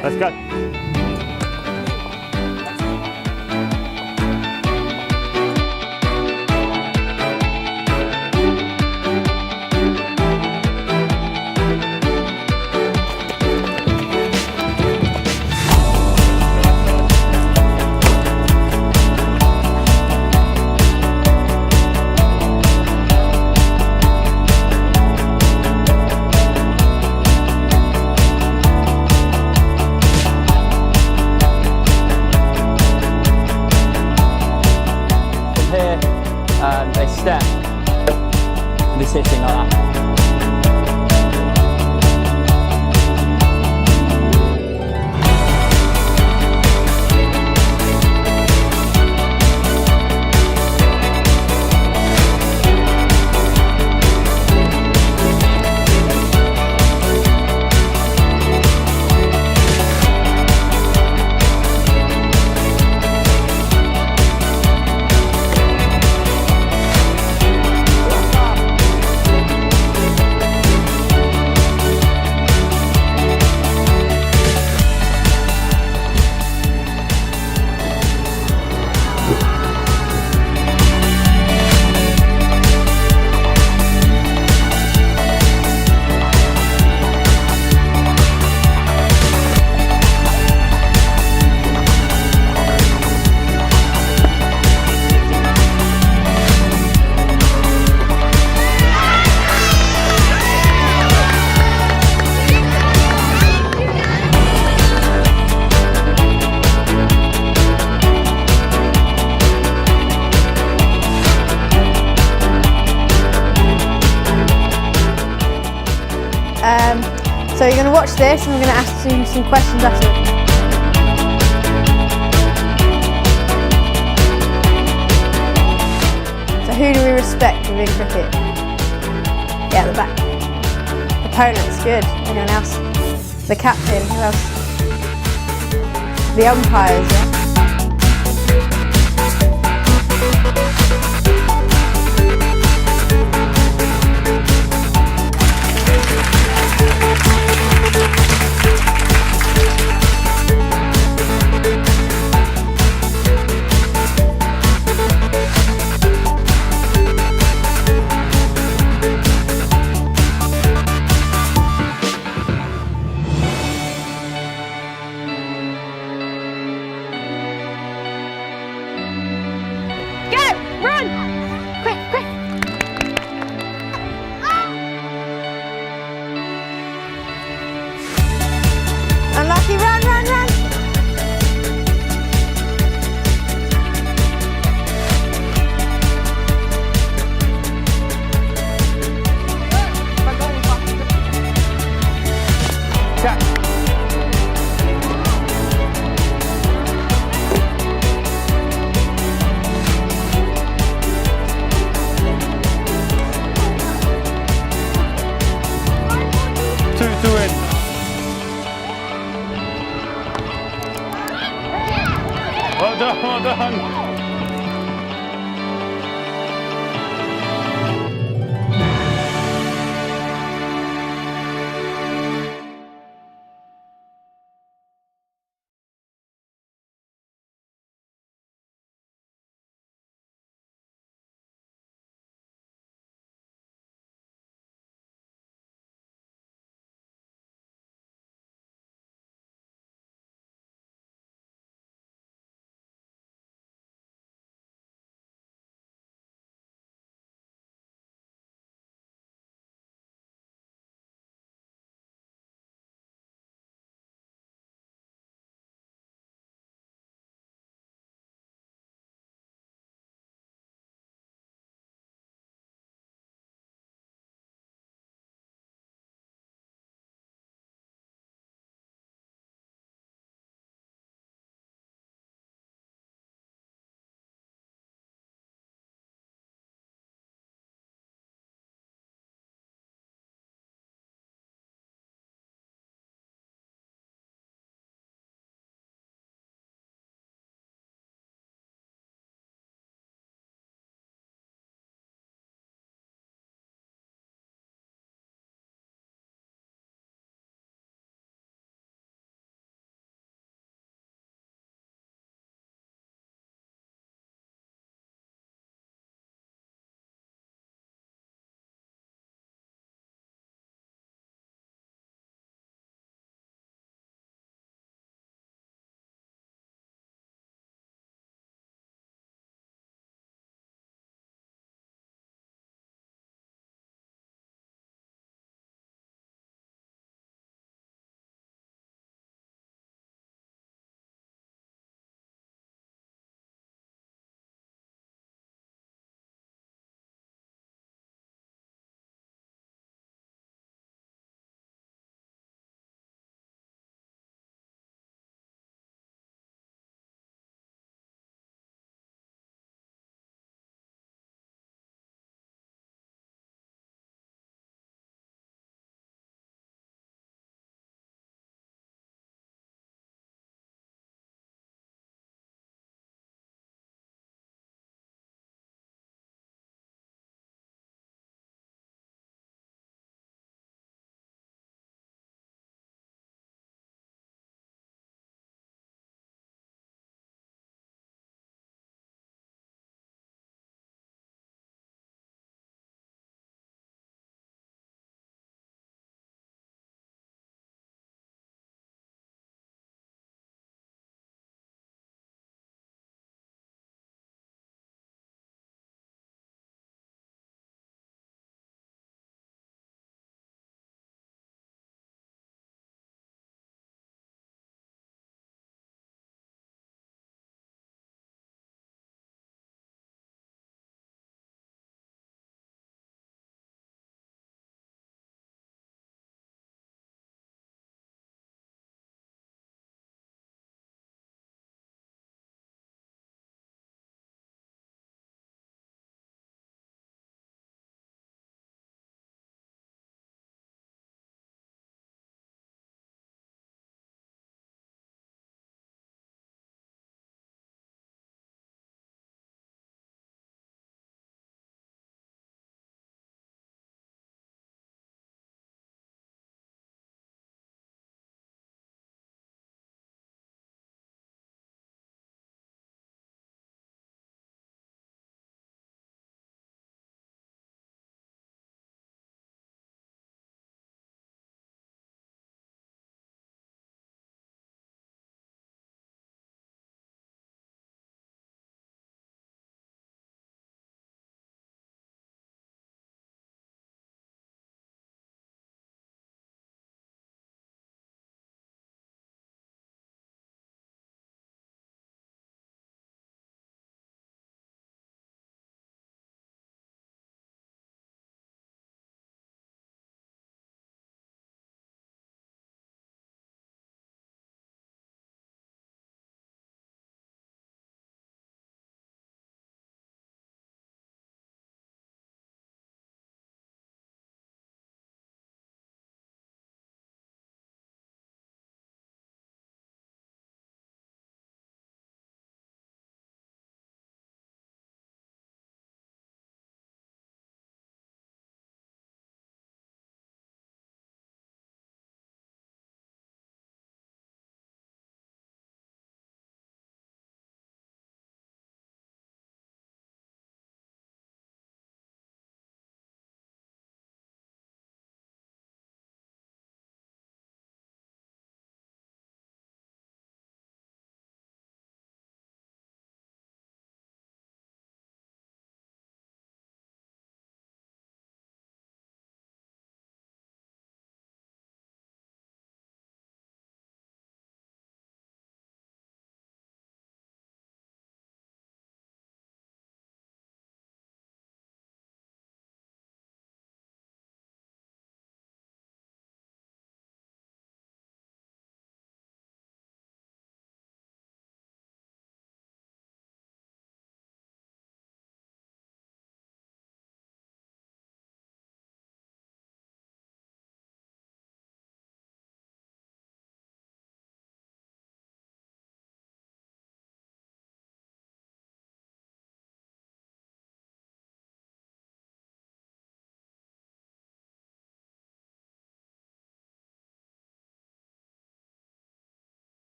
Let's go. Here, they step, and this hitting like that. So you're going to watch this and we're going to ask you some questions after. So who do we respect within cricket? Yeah, at the back. Opponents, good. Anyone else? The captain, who else? The umpires, yeah? Unlucky, run, run, run! Catch. Two in. Well done, well done.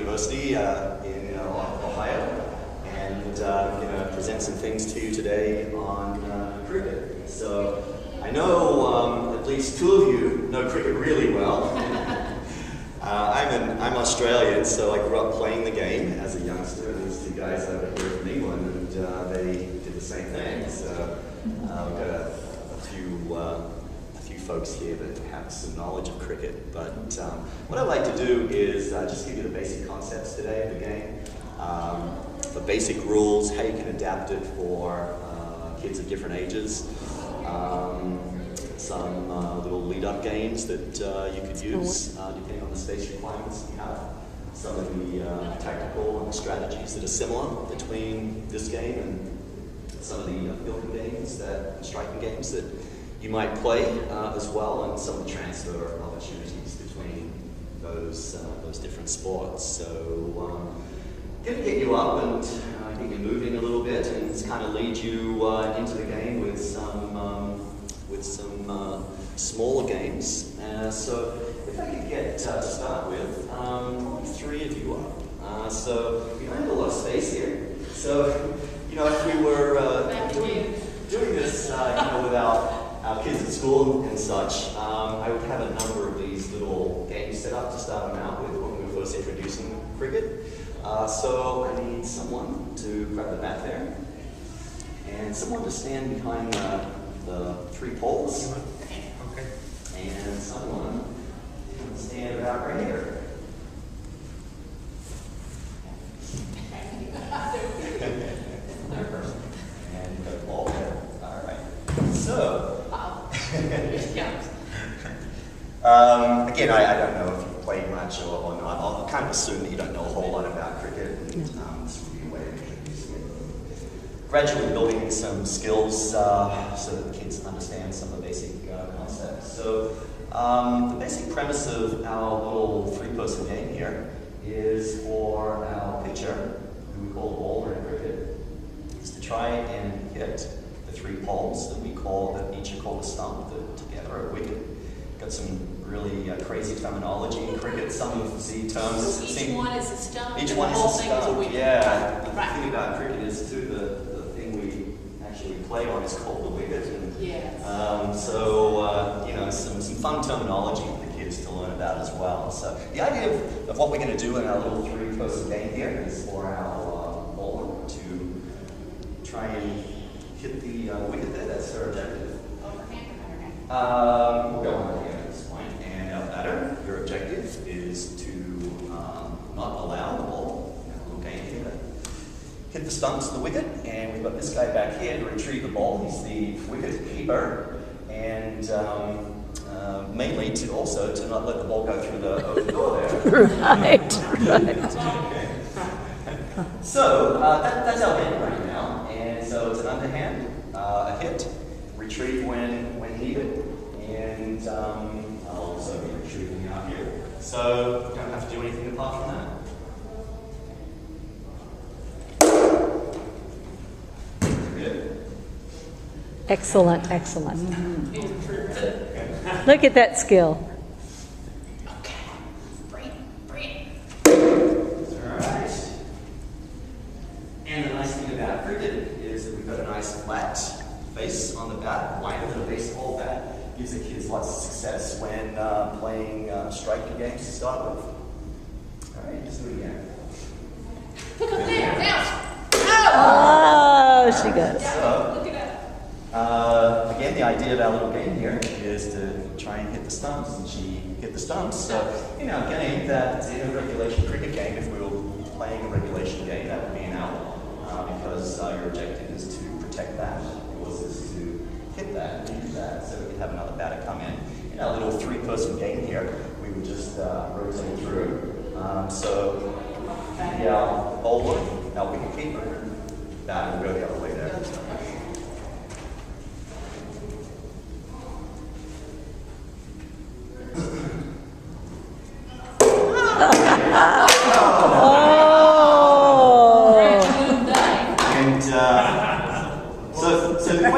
University in Ohio, and I'm going to present some things to you today on cricket. So I know at least two of you know cricket really well. I'm Australian, so I grew up playing the game as a youngster. These two guys over here from England, and they did the same thing. So we've got a few folks here that have some knowledge of cricket. But what I'd like to do is just give you the basic concepts today of the game, the basic rules, how you can adapt it for kids of different ages. Some little lead-up games that you could use depending on the space requirements you have. Some of the tactical and strategies that are similar between this game and some of the fielding games, striking games that you might play as well, and some of the transfer opportunities between those different sports. So going to get you up and get you moving a little bit, and just kind of lead you into the game with some smaller games. So if I could get to start with, three of you up. So we don't have a lot of space here. So if we were doing this with our kids at school and such, I would have a number of these little games set up to start them out with when we were first introducing cricket. So I need someone to grab the bat there, and someone to stand behind the three poles, and someone to stand about right here. And the ball there. All right. So, again, I don't know if you've played much or not. I'll kind of assume that you don't know a whole lot about cricket, and this will be a way of introducing it. Gradually building some skills so that the kids understand some of the basic concepts. So, the basic premise of our little three-person game here is for our pitcher, who we call a bowler in cricket, is to try and hit the three poles that each are called a stump, that together are a wicket. Got some really crazy terminology in cricket. Some of the terms So each one is a stump. Each and one the is whole a thing is stump. wicket. Yeah. The Right. thing about cricket is too the thing we actually play on is called the wicket. And, Yes. some fun terminology for the kids to learn about as well. So the idea of what we're going to do in our little three-person game here is for our bowler to try and hit the wicket there. That's her objective. Overhand or underhand? We'll go on here at this point. And our batter, your objective is to not allow the ball, a little game here, hit the stumps of the wicket. And we've got this guy back here to retrieve the ball. He's the wicket keeper. And mainly to not let the ball go through the open door there. Right. Okay. So that's our game right now. And so it's an underhand, a hit, retrieve when needed, and I'll also be retrieving out here. So you don't have to do anything apart from that. Good. Excellent, excellent. Look at that skill. Alright. And the nice thing about cricket is that we've got a nice flat face on the bat, wider than a baseball bat. Gives the kids lots of success when playing striking games to start with. Alright, just do it again. Look up there. Now. Oh, she goes. Look it up. Again, the idea of our little game here is to try and hit the stumps, and she hit the stumps. So, again, that in a regulation cricket game, if we were playing a regulation game, that would be an out, because your objective is to protect that. Yours is to hit that and use that, so we could have another batter come in. In our little three-person game here, we would just rotate through. So, our bowler, our wicket keeper, that will go the other way there. And so the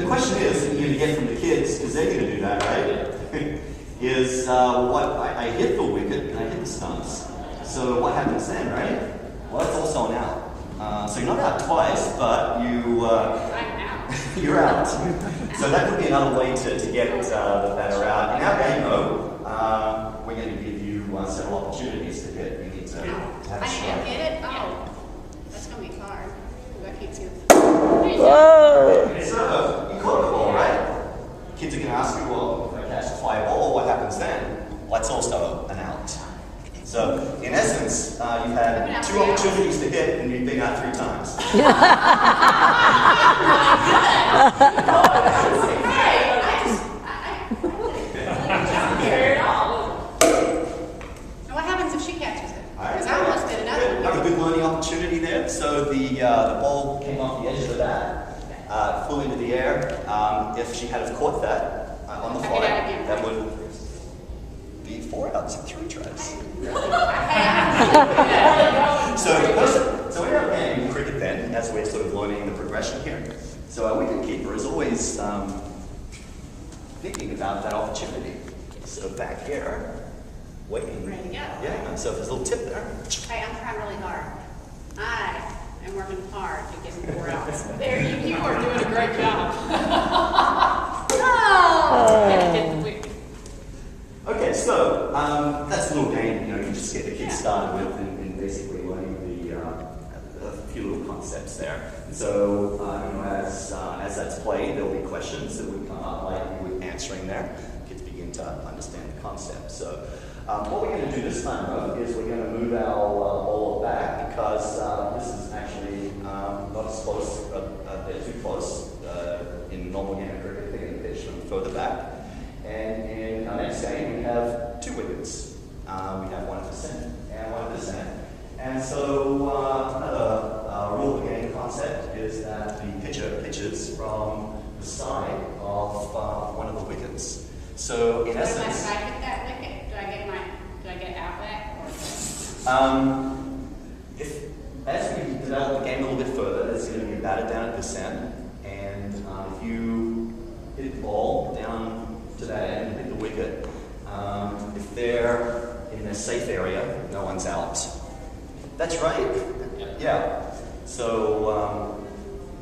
question is, that you're going to get from the kids, because they're going to do that, right? Is what I hit the wicket and I hit the stumps. So what happens then, right? Well, it's also an out. So you're not out twice, but I'm out. you're out. So that could be another way to get the batter out. In our game, though, we're going to give you several opportunities to hit. You need to have a I didn't strike. get it? Oh, that's going to be hard. That keeps you. Whoa. So you caught the ball, right? Kids are going to ask you, well, if I catch a fly ball, what happens then? Well, that's also an out. So in essence, you've had 2 opportunities to hit and you've been out 3 times. And what happens if she catches it? Because I almost did another one. Another good learning opportunity there. So the ball came off the edge of the bat, flew into the air. If she had have caught that on the I fly, get out again. that would be 4 outs in 3 tries. So in our game, cricket then, as we're sort of learning the progression here, so our wicketkeeper is always thinking about that opportunity. So back here, waiting. Ready to go. Yeah, so if there's a little tip there. Hey, I'm trying really hard. I am working hard to get 4 outs. There, you are doing a great job. Okay, so that's a little game, you know, you just get the kids started with and basically learning a few little concepts there. And so, you know, as that's played, there'll be questions that would come up, like you were answering there. Kids begin to understand the concept. So, what we're going to do this time, though, is we're going to move our ball back because this is actually not as close, they're too close in normal game of cricket. They're going to pitch them further back. And in our next game, we have 2 wickets. We have 1% and 1%. And so another rule of the game concept is that the pitcher pitches from the side of one of the wickets. So in essence, If I hit that wicket, do I get out back? if as we develop the game a little bit further, there's going to be a batter down at this end, and if you hit the ball down to that end and hit the wicket, if they're in a safe area, no one's out. That's right. Yeah. So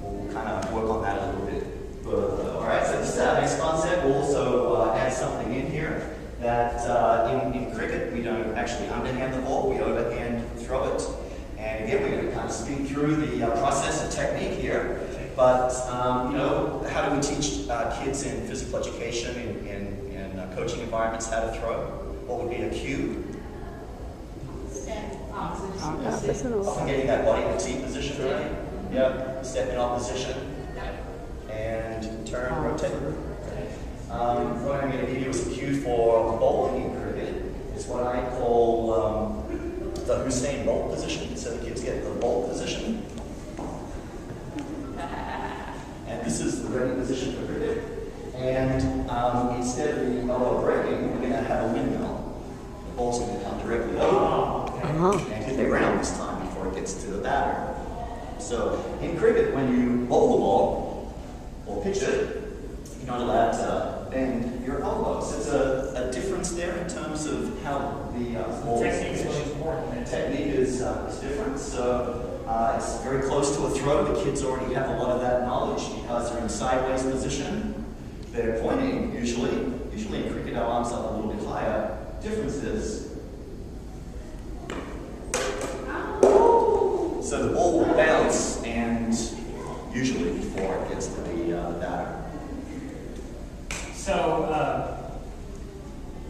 we'll kind of work on that a little bit further. All right. So this is our next concept. We'll also add something in here that in cricket we don't actually underhand the ball; we overhand throw it. And again, we're going to kind of speed through the process and technique here. But you know, how do we teach kids in physical education in coaching environments how to throw? What would be a cue? Often getting that body in the T position, right? Yep. Step in opposition. And turn, rotate. What I'm going to give you as a cue for bowling in cricket is what I call the Hussein Bolt position. So the kids get the bolt position. And this is the ready position for cricket. And instead of the elbow breaking, we're going to have a windmill. The ball's going to come directly over and hit the ground this time before it gets to the batter. So in cricket, when you bowl the ball or pitch it, you're not allowed to bend your elbows. There's a difference there in terms of how the ball is pitched. Technique is different. So it's very close to a throw. The kids already have a lot of that knowledge because they're in sideways position. They're pointing usually. Usually in cricket, our arms up a little bit higher. Difference is, so the ball will bounce, and usually before it gets to the batter. So,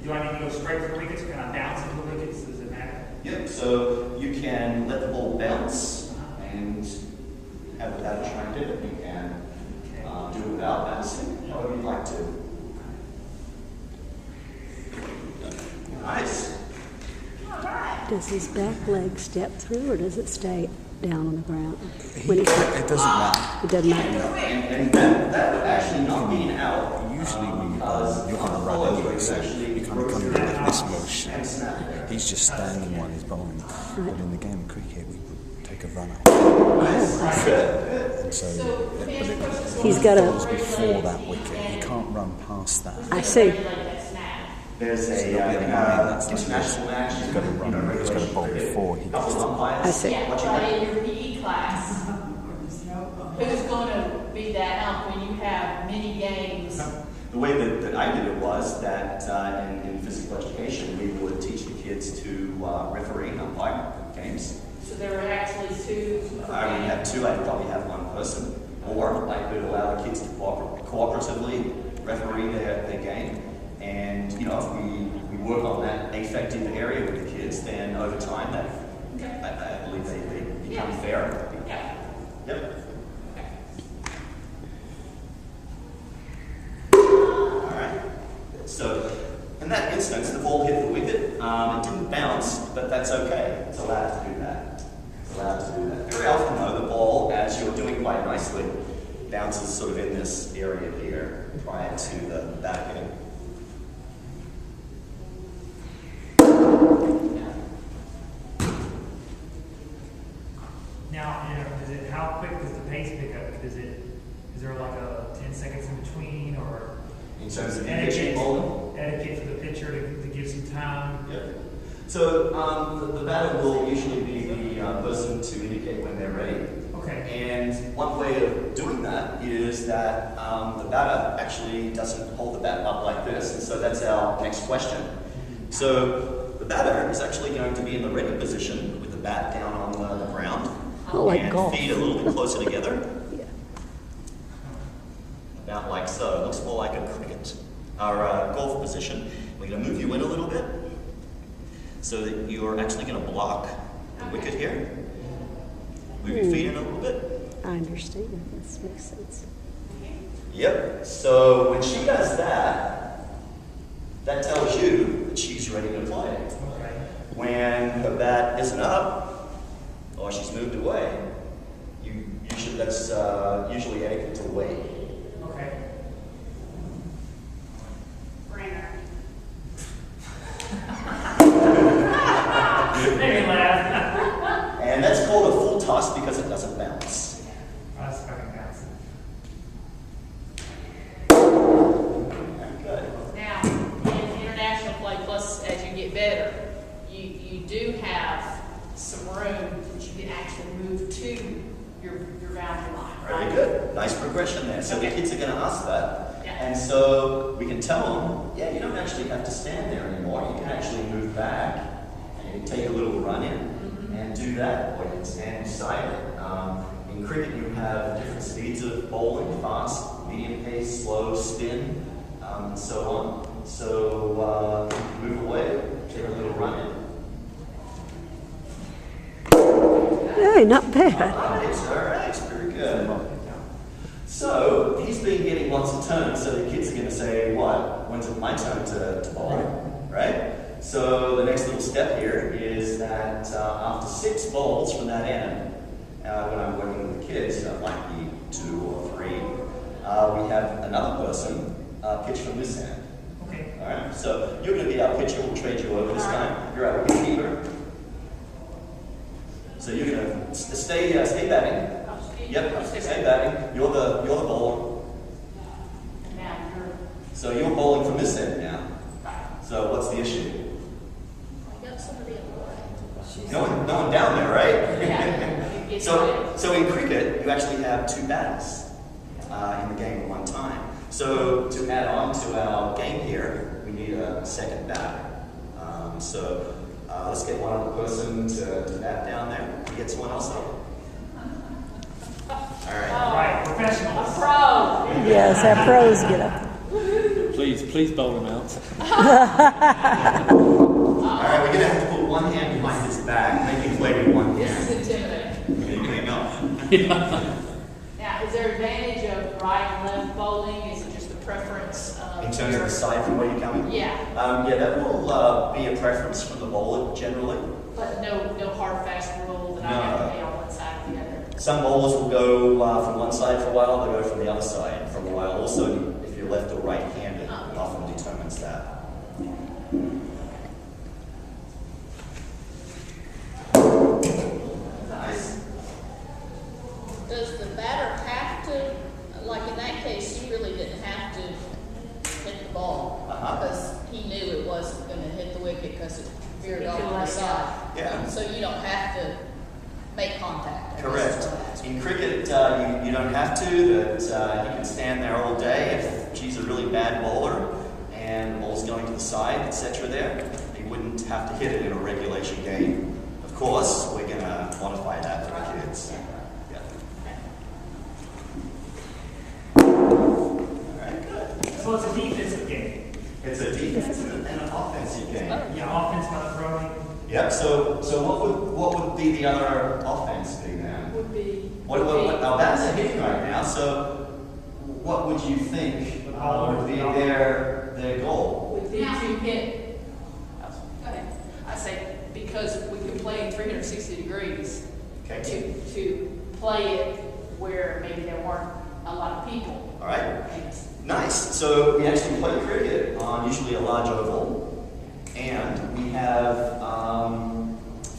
do I need to go straight for the wickets, or can I bounce into the wickets? Does it matter? Yep, so you can let the ball bounce and have the batter try and hit it. You can do it without bouncing, however you'd like to. Nice. Does his back leg step through, or does it stay down on the ground? It doesn't matter. It doesn't matter. And that would actually not be an out. Usually when you're going to run anyway, so you kind of come in with this motion. He's just standing while he's bowling. But in the game of cricket, we would take a run up. And so He's got a- ball's before that wicket. He can't run past that. I see. There's a international match. He's got to run. He's got to bowl before he gets to I see. Yeah, right in your PE class. Who's going to be that ump when you have many games? The way that I did it was that in physical education, we would teach the kids to referee and umpire games. So there were actually two. I would have two, I'd probably have one person. Or I could allow the kids to cooperatively referee their game. And, you know, if we work on that affective area with the kids, then over time, I believe they become fair. Yeah. Yep. All right. So, in that instance, the ball hit the wicket. It didn't bounce, but that's okay. It's allowed to do that. It's allowed to do that. Very often, though, the ball, as you're doing quite nicely, bounces sort of in this area here prior to the batter hitting. Now, is it, how quick does the pace pick up? Is there like a 10 seconds in between, or In terms of pitching bowling? etiquette for the pitcher to give some time? Yep. So the batter will usually be the person to indicate when they're ready. Okay. And one way of doing that is that the batter actually doesn't hold the bat up like this, and so that's our next question. So the batter is actually going to be in the ready position with the bat down on the ground, like and golf. feet a little bit closer together. Yeah. About like so. It looks more like a cricket or a golf position. We're going to move you in a little bit so that you're actually going to block the wicket here. Move your feet in a little bit. I understand. This makes sense. Yep. So when she does that, that tells you that she's ready to play. Okay. When her bat isn't up or she's moved away, that's usually etiquette to wait. Okay. Brainer. Maybe laugh. And that's called a full toss because it doesn't bounce. That's fucking bounce. Good. Now, in international play, plus as you get better, you do have some room that you can actually move to your boundary line, right? Very good. Nice progression there. So the kids are going to ask that. Yeah. And so we can tell them, yeah, you don't actually have to stand there anymore. You can actually move back and take a little run in and do that, or you can stand beside it. In cricket, you have different speeds of bowling: fast, medium pace, slow, spin, and so on. So move away, take a little run in. Hey, not bad. Nice, all right, very good. So he's been getting lots of turns, so the kids are going to say, what? When's it my turn to bowl? Right? So the next little step here is that after 6 balls from that end, when I'm working with the kids, it might be 2 or 3, we have another person pitch from this end. Okay. All right, so you're going to be our pitcher. We'll trade you over this time. You're our wicketkeeper. So you're going to stay batting. Yep, stay batting. You're the bowler. Now you're. So you're bowling from this end now. So what's the issue? I got somebody in the way. No one down there, right? Yeah. You get So in cricket, you actually have 2 batters in the game at one time. So to add on to our game here, we need a second batter. So let's get one other person to bat down there. Get someone else up. All right. Right, professional. A pro. Yes, our pros get up. Please bowl him out. All right, we're going to have to put one hand behind his back, make him play with one This hand. is intimidating. Okay, no. Now, is there advantage of right and left bowling? Is it just a preference of In terms of your- the side from where you're coming? Yeah, Yeah, that will be a preference from the bowler generally. but no hard fast rule that I No. have to be on one side or the other. Some bowlers will go from one side for a while, they'll go from the other side for a while. Also, if you're left or right-handed, often determines that. Nice. Does the batter have to, like in that case, he really didn't have to hit the ball Uh-huh. because he knew it wicket because it veered off to the side. Yeah. So you don't have to make contact. I guess is Correct. what I'm asking. In cricket, you don't have to, but you can stand there all day. If she's a really bad bowler and the ball's going to the side, etc. there, you wouldn't have to hit it in a regulation game. Of course, we're going to modify that for the kids. Yeah. All right, good. So it's a defensive game. It's a defensive and an offensive game. Yeah, offense by the throwing. Yeah, so what would be the other offense be then? Would be. Now that's a hitting right now, so what would you think would be their goal? Would be to hit. Go ahead. I say, because we can play in 360 degrees, Okay. to play it where maybe there weren't a lot of people. All right. Nice. So we actually play cricket on usually a large oval, and we have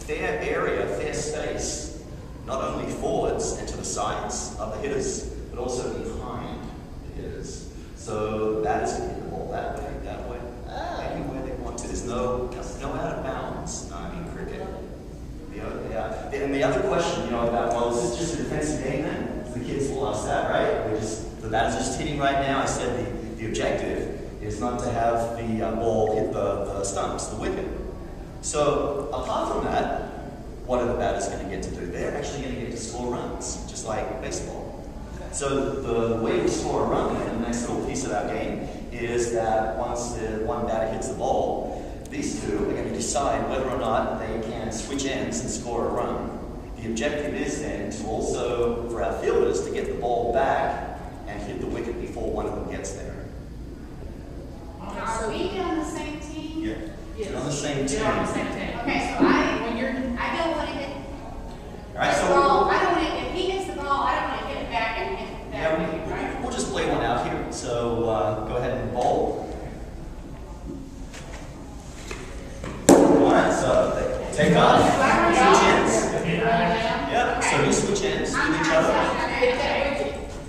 fair area, fair space, not only forwards and to the sides of the hitters, but also behind the hitters. So the batters can hit the ball that way, anywhere they want to. There's no out of bounds in cricket. And the other question, about, well, is this just a defensive game then? The kids will ask that, right? The batter's just hitting right now. I said the objective is not to have the ball hit the stumps, the wicket. So apart from that, what are the batters going to get to do? They're actually going to get to score runs, just like baseball. So the way we score a run in the next little piece of our game is that once the one batter hits the ball, these two are going to decide whether or not they can switch ends and score a run. The objective is then to also, for our fielders, to get the ball back and hit the wicket before one of them gets there. Are we on the same team? Yeah. Yes. On the same team. You're on the same team. Okay, so When you're, I don't want to hit All right, the so ball. I don't want to, if he hits the ball, I don't want to hit it back and hit it that way, right? we'll just play one out here. So go ahead and bowl. All right, so take off. Switch ends. Yeah, so you switch ends with each other.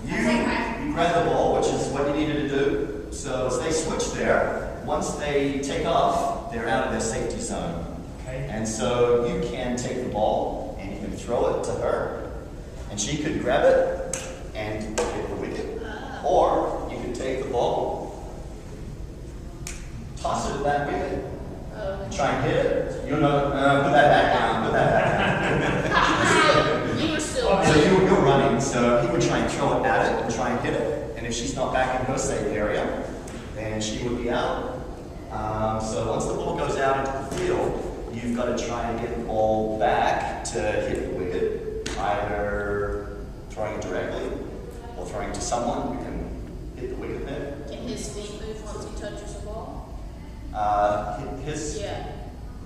You grab the ball, which is what you needed to do. So as they switch there, once they take off, they're out of their safety zone. Okay. And so you can take the ball and you can throw it to her, and she could grab it and hit the wicket. Or you could take the ball, toss it at that wicket, and try and hit it. Put that back down, put that back down. You were still. So you're running, so he would try and throw it at it and try and hit it. And if she's not back in her safe area, then she would be out. So once the ball goes out into the field, you've got to try and get the ball back to hit the wicket, either throwing it directly or throwing it to someone who can hit the wicket there. Can his feet move once he touches the ball?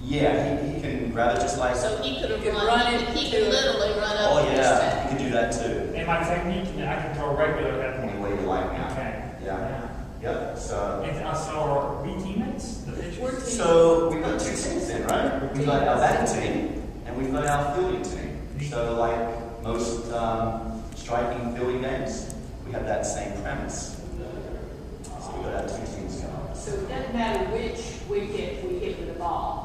Yeah, he can grab it just like. So he could have could run, run he it could to- literally run up. Oh and just yeah, tap. you can do that too. And my technique, I can throw regular at Any them. way you like now. Okay. Yeah. Yep. So. And so are we teammates, the We're pitchers? team. So we've got two teams then, right? We've got our batting team and we've got our fielding team. So like most striking fielding games, we have that same premise. So we've got our two teams going. so it doesn't matter which wicket we hit with the ball.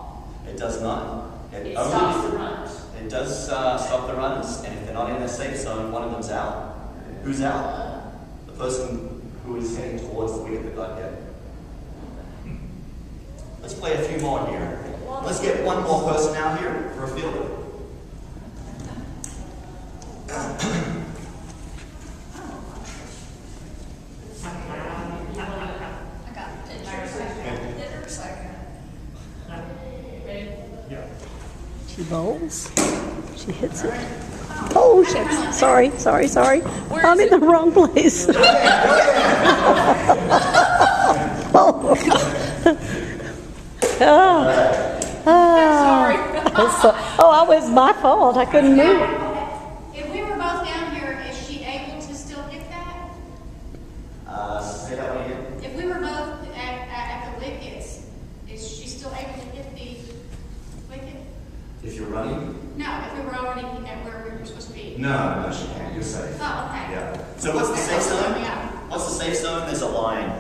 It does not. It stops the runners. It does stop the runners, and if they're not in their safe zone, one of them's out. Who's out? The person who is heading towards the wicket that got hit. Let's play a few more here. Let's get one more person out here for a fielder. I got pictures. Ready? Yeah. She bowls. She hits it. Oh, shucks. Sorry. I'm in the wrong place. Oh, it was my fault. I couldn't move. If we were both down here, is she able to still hit that? Say that one again. If we were both at the wickets, is she still able to hit the wicket? If you're running? No, if we were already at where we were supposed to be. No, she can't. You're safe. Oh, okay. Yeah. So what's the safe zone? What's the safe zone? There's a line,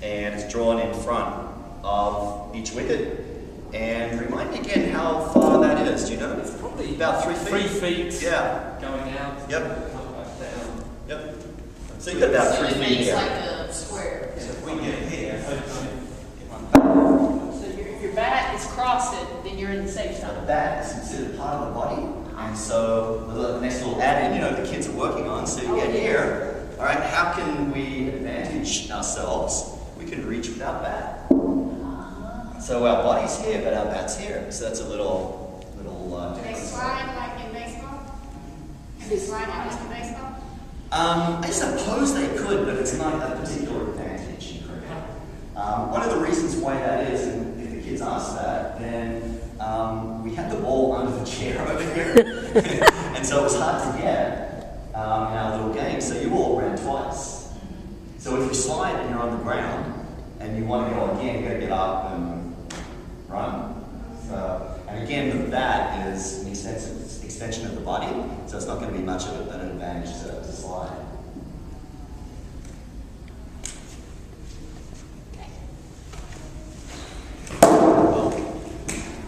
and it's drawn in front of each wicket. And remind me again how far that is. Do you know? It's probably About 3 feet. 3 feet. Yeah. Going out. Yep. Come back down. Yep. So you've got about 3 So it feet makes here. like a square. So if we get here, So if your bat is crossing, then you're in the safe the zone. bat is considered part of the body, and so the next little add-in, the kids are working on. So you get here. All right. How can we advantage ourselves? We can reach with our bat. So our body's here, but our bat's here. So that's a little They difference. slide like in baseball? Can they slide out like in baseball? I suppose they could, but it's not a particular advantage in cricket. One of the reasons why that is, and if the kids ask that, then we had the ball under the chair over here, and so it was hard to get in our little game. So you all ran twice. So if you slide and you're on the ground and you want to go again, you got to get up and run. So, and again, the bat is an extension of the body, so it's not going to be much of an advantage to slide.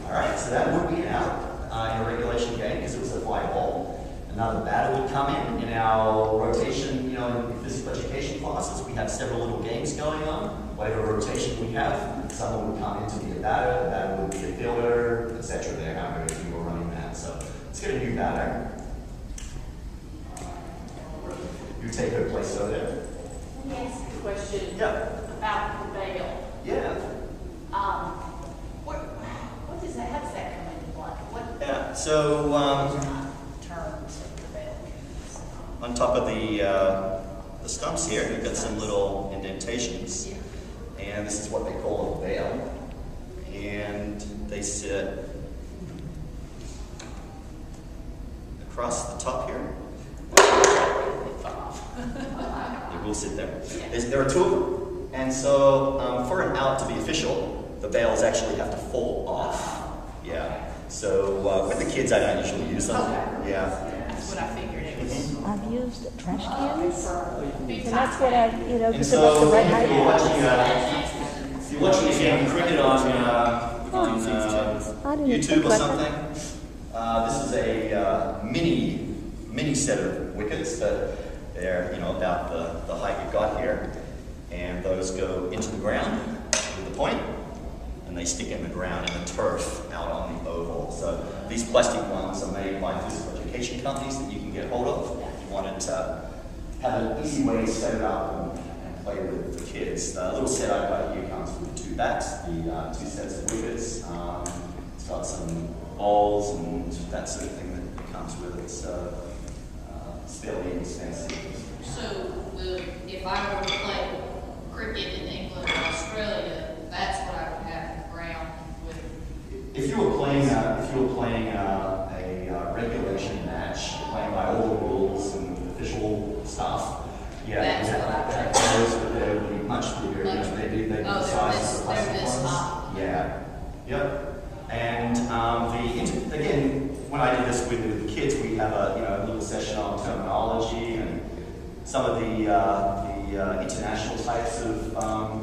Alright, so that would be out in a regulation game because it was a fly ball. Another batter would come in our rotation, in physical education classes. We have several little games going on. Whatever rotation we have, someone would come in to be a batter, the batter would be a fielder, etc. There, however you were running that. So let's get a new batter. You take her place over there. Let me ask you a question Yeah. about the bail. Yeah. What does that, how does that come into play? What Yeah. So terms of the bail? on top of the stumps here, you've got some little indentations. And this is what they call a bail. And they sit across the top here. They will sit there. There are two of them. And so for an out to be official, the bails actually have to fall off. Yeah. So with the kids, I don't usually use them. Okay. Yeah. That's what I figured it was. I've used trash cans, Big and time. that's what I, And because they're not the so right if height. you're watching a game of cricket on I didn't YouTube think or about something, this is a mini set of wickets, but they're about the height you've got here, and those go into the ground with the point, and they stick in the ground in the turf out on the oval. So these plastic ones are made by physical education companies that you can get hold of if you wanted to have an easy way to set it up and play with the kids. The little set I've got here comes with 2 bats, the 2 sets of wickets. It's got some balls and that sort of thing that comes with it. So it's fairly inexpensive. So if I were to play cricket in England or Australia, that's what I would have in the ground with. If you were playing a regulation match, playing by all the rules and official stuff, yeah, That's what I would that goes, but they would be much bigger. They'd be the Oh, size of the they're plastic this ones. high. Yeah. Yep. And again, when I did this with the kids, we have a little session on terminology and some of the international types of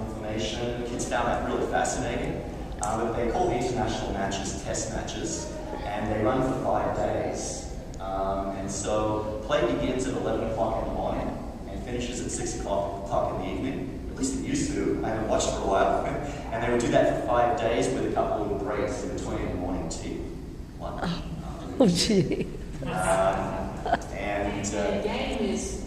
information. The kids found that really fascinating. But they call the international matches test matches, and they run for 5 days. And so play begins at 11 o'clock in the morning and finishes at 6 o'clock in the evening. At least it used to. I haven't watched for a while. And they would do that for 5 days with a couple of breaks in between the morning tea. Oh, gee. And The game is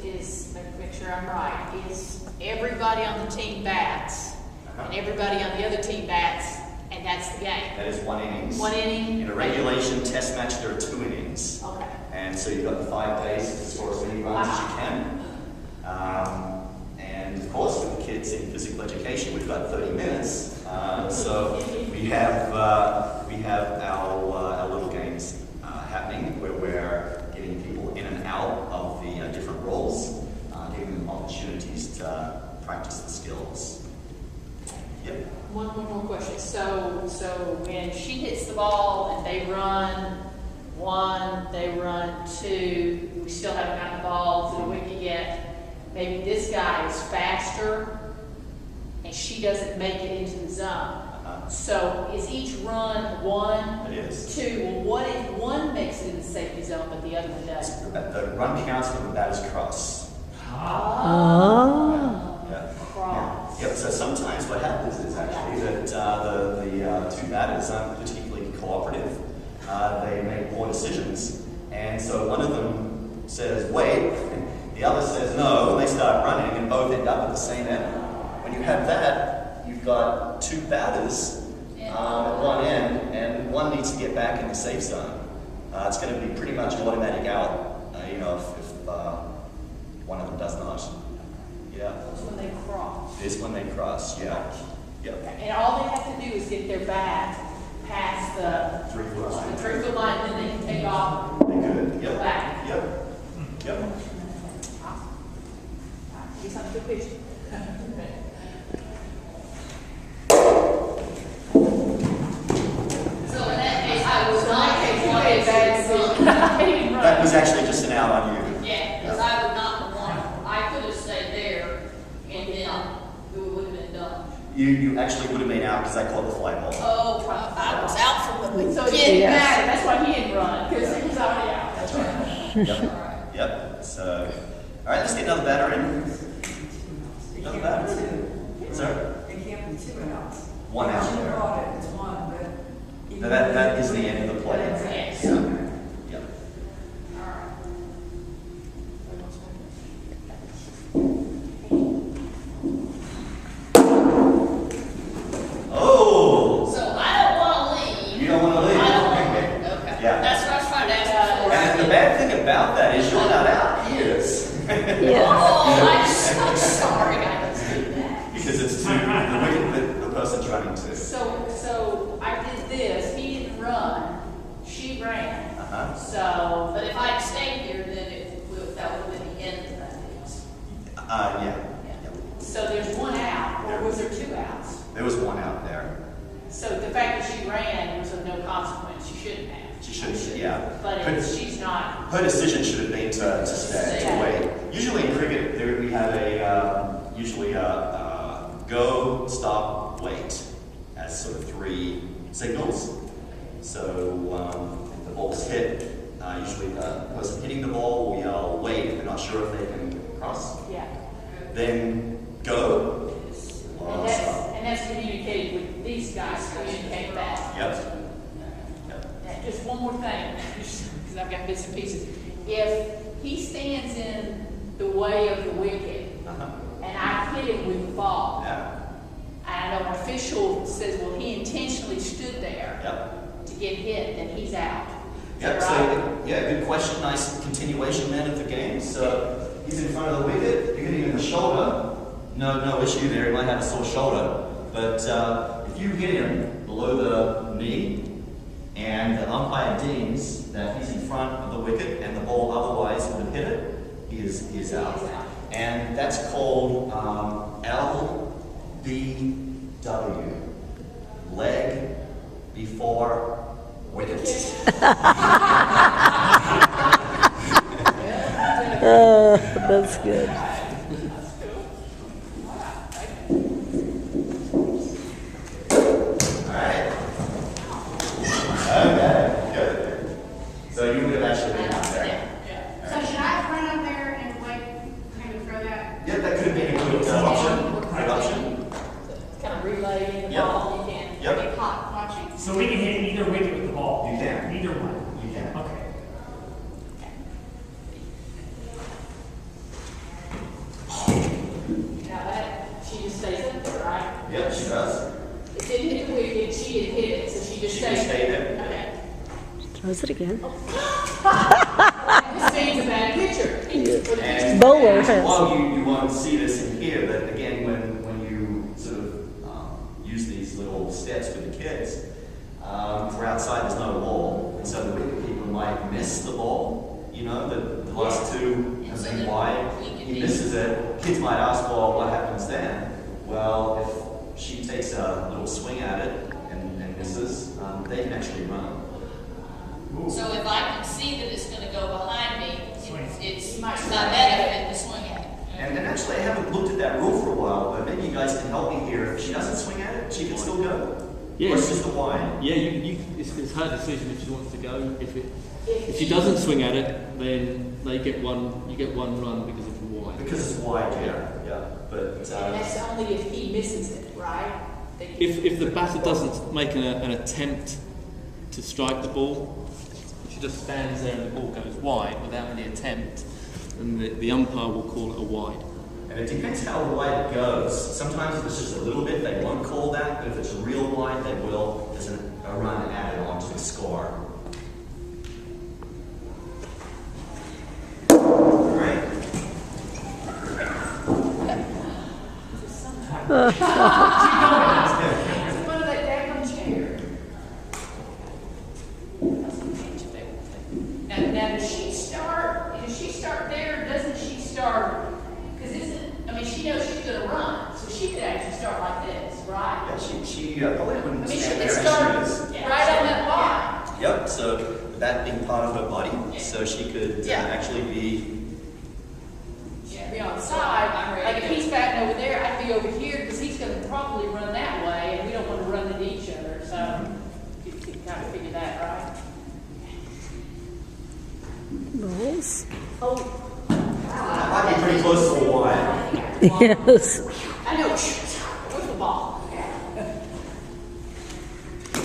make sure I'm right, is everybody on the team bats, and everybody on the other team bats, and that's the game. that is 1 innings. 1 inning? In a regulation test match, there are 2 innings. Okay. And so you've got the 5 days to score as many runs as you can. And of course, with the kids in physical education, we've got 30 minutes. So we have our little games happening where we're getting people in and out of the different roles, giving them opportunities to practice the skills. Yep. One more question. So when she hits the ball and they run 1, they run 2, we still haven't gotten the ball to the wicket yet. Maybe this guy is faster and she doesn't make it into the zone. So is each run one, It is. two? Well, what if one makes it in the safety zone, but the other one doesn't? The run counts for the batter's cross. Oh. Yeah. Cross. Yep, so sometimes what happens is actually that the two batters aren't particularly cooperative. They make poor decisions. And so one of them says, wait, the other says no, and they start running and both end up at the same end. When you have that, you've got two batters at one end, and one needs to get back in the safe zone. It's going to be pretty much an automatic out, if one of them does not. Yeah. That's when they cross. It is when they cross, yeah. Yep. And all they have to do is get their bat past the 3-foot line. 3-foot line, and then they can take off. They could, Go yep. back. Yep. Yep. Get some good picture. So in that case, I was not That was actually just an out on you. Yeah, because I would not have won. I could have stayed there, and then it would have been done. You actually would have been out because I caught the fly ball. Oh, I was out from the So it beginning. didn't matter, that's why he didn't run, because he was already out. That's right. Yep. Yep. So, all right, let's get another batter in. Another batter. Sir? It can't be 2 outs. One out I should have there. thought it was 1, but. That is the end of the play. Yes. Yep. Yep. Oh! So I don't want to leave. You don't want to leave? I don't want Okay. to. Okay. Yeah. That's what I was trying to ask before. And the bad thing about that is you're not out. He is. Yes. Oh, I'm so sorry. I didn't see that. Because it's to the wicket that the person's running to. So I did this, he didn't run, she ran. Uh-huh. So, But if I'd stayed there, then that would have been the end of that. Yeah. so there's one out, or was there 2 outs? There was one out there. So the fact that she ran was of no consequence, she shouldn't have. She should, yeah. But she's not. Her decision should have been to stay, to wait. Usually in cricket, we have usually a go, stop, wait as sort of 3 signals. So if the ball's hit, usually the person hitting the ball will yell wait if they're not sure if they can cross. Yeah. Then go. Or stop. And that's communicated with these guys, communicate back. Yep. And just one more thing, because I've got bits and pieces. If he stands in the way of the wicket, Uh-huh. and I hit him with the ball, Yeah. and an official says, well, he intentionally stood there Yep. to get hit, then he's out. Is Yep, that so, right? yeah, good question. Nice continuation then of the game. So, he's in front of the wicket, you're hitting him in the shoulder. No issue there, he might have a sore shoulder. But if you hit him below the knee, and the umpire deems that he's in front of the wicket and the ball otherwise would have hit it, he is out. He is out. And that's called LBW, leg before wicket. That's good. Alright. Okay, good. So you would have actually been out there. So should I run up there and wait for him to throw that? Yeah, that could have been a good option. Good option. Kind of relaying the Yep. ball, you can. Yep. Get caught watching. So we can hit either wicket with the ball? You can. Either one? You can. Okay. Now that, she just stays up there, right? Yep, she does. It didn't hit the wicket, she didn't hit it, so she just She stayed. just stayed there. Okay. Throws it again. This means a bad picture. And Bowler has. while you won't see this in here, but again, when you sort of use these little steps with the kids, for outside there's no wall, and so the wicketkeeper might miss the ball. You know, the last 2 have So been then wide. He misses it. Kids might ask, well, what happens then? Well, if she takes a little swing at it and misses, they can actually run. So if I can see that it's gonna go behind me, it's my might benefit to swing at it. And actually, I haven't looked at that rule for a while, but maybe you guys can help me here. If she doesn't swing at it, she can still go. Yeah, Or it's just a wide? Yeah, it's her decision if she wants to go. If she doesn't swing at it, then you get one run because it's wide. Because it's wide, yeah. But And that's only if he misses it, right? If the batter doesn't make an attempt to strike the ball, if she just stands there and the ball goes wide without any attempt, then the umpire will call it a wide. and it depends how wide it goes. Sometimes if it's just a little bit, they won't call that, but if it's real wide, they will. There's a run added onto the score. Alright. One of that daggone chair. Now, does she start there, or doesn't she start, because she knows she's gonna run, so she could actually start like this, right? Yeah, she probably wouldn't She stand could there start as she is. right on that line. Yep, so that being part of her body, so she could actually be. Be on the side, like if he's batting over there, I'd be over here, because he's gonna probably run that way, and we don't wanna run into each other, so you can kind of figure that, right? Balls. That might be pretty close to a wide. Yes. I know, where's the ball?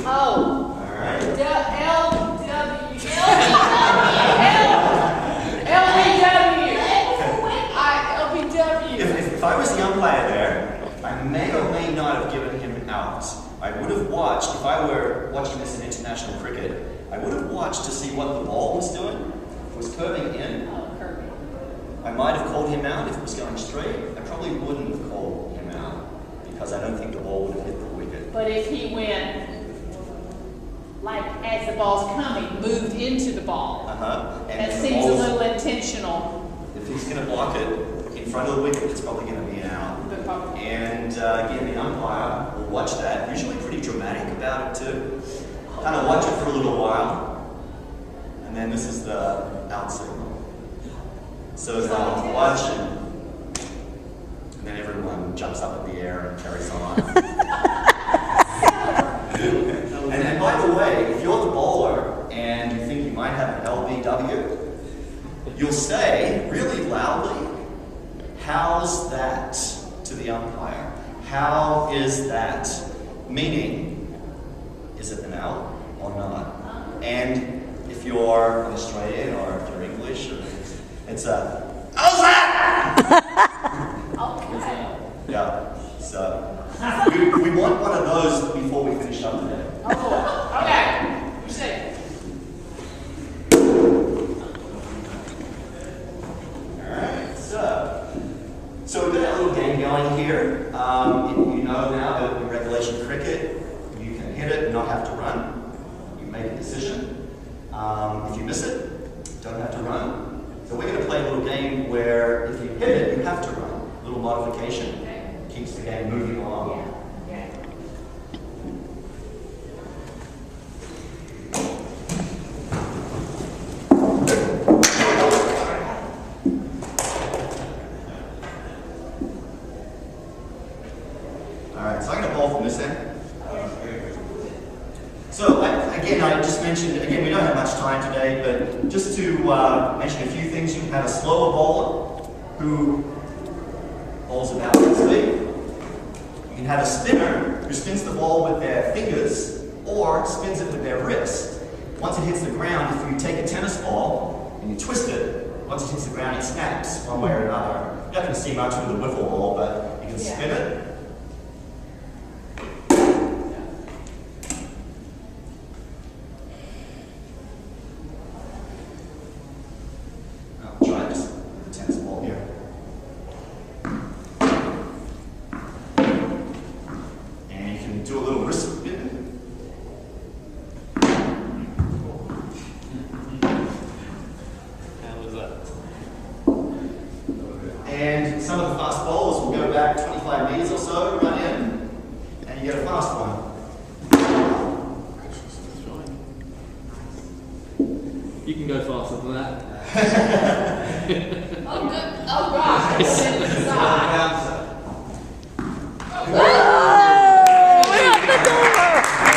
Oh. Alright. If I was the umpire there, I may or may not have given him out. I would have watched, if I were watching this in international cricket, I would have watched to see what the ball was doing. If it was curving in, I might have called him out. If it was going straight, I probably wouldn't have called him out because I don't think the ball would have hit the wicket. But if he went, like as the ball's coming, moved into the ball, that seems a little intentional. If he's going to block it in front of the wicket, it's probably going to be an out. And again, the umpire will watch that, usually pretty dramatic about it too. Kind of watch it for a little while, and then this is the out signal. So they'll watch and then everyone jumps up in the air and carries on. And by the way, if you're the bowler and you think you might have an LBW, you'll say really loudly, "How's that?" to the umpire. How is that? Meaning, is it an out or not? And if you're an Australian or if you're English, it's a, "How's that?" Yeah, so we want one of those before we finish up today. Okay, you say. Alright, so we've got a little game going here. You know now that in regulation cricket, you can hit it and not have to run. You make a decision. If you miss it, don't have to run. So we're going to play a little game where if you hit it, you have to run. A little modification keeps the game moving along. Alright, so I'm going to bowl from this end. So, again, I just mentioned, again, we don't have much time today, but just to mention a few things, you can have a slower bowler who bowls about this speed. You can have a spinner who spins the ball with their fingers or spins it with their wrist. Once it hits the ground, if you take a tennis ball and you twist it, once it hits the ground, it snaps one way or another. You're not going to see much with the wiffle ball, but you can spin it. Try this with the tennis ball here. And you can do a little wrist spin. How was that? And some of the fast bowlers will go back 25 meters or so, run in, and you get a fast one. You can go faster than that. Oh, good. Oh, gosh. Oh, we're at the door.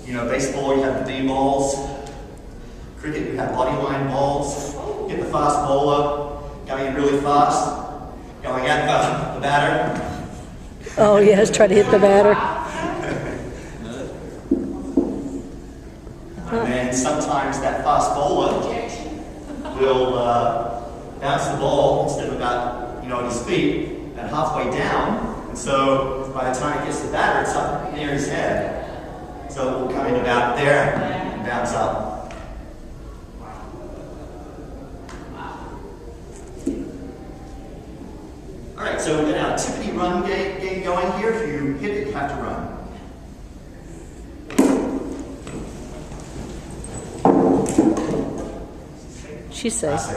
You know, baseball, you have the D balls. Cricket, you have body line balls. Get the fast bowler going in really fast, going at the batter. Oh, yes, try to hit the batter. And then sometimes that fast bowler will bounce the ball instead of about, you know, at his feet and halfway down. And so by the time it gets to the batter, it's up near his head. So it will come in about there and bounce up. All right, so we've got our activity run game going here. If you hit it, you have to run. She says.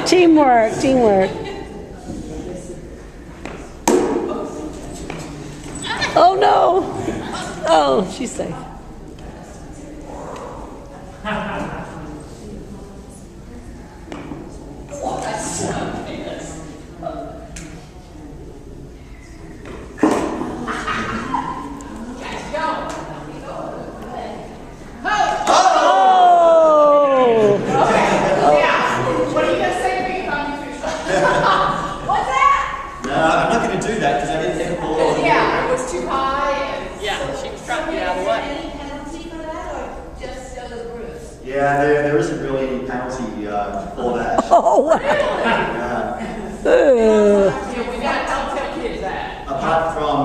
Teamwork, teamwork. Oh no! Oh, she's safe. Yeah, there isn't really any penalty for that. Oh, wow. We got to tell kids that. Apart from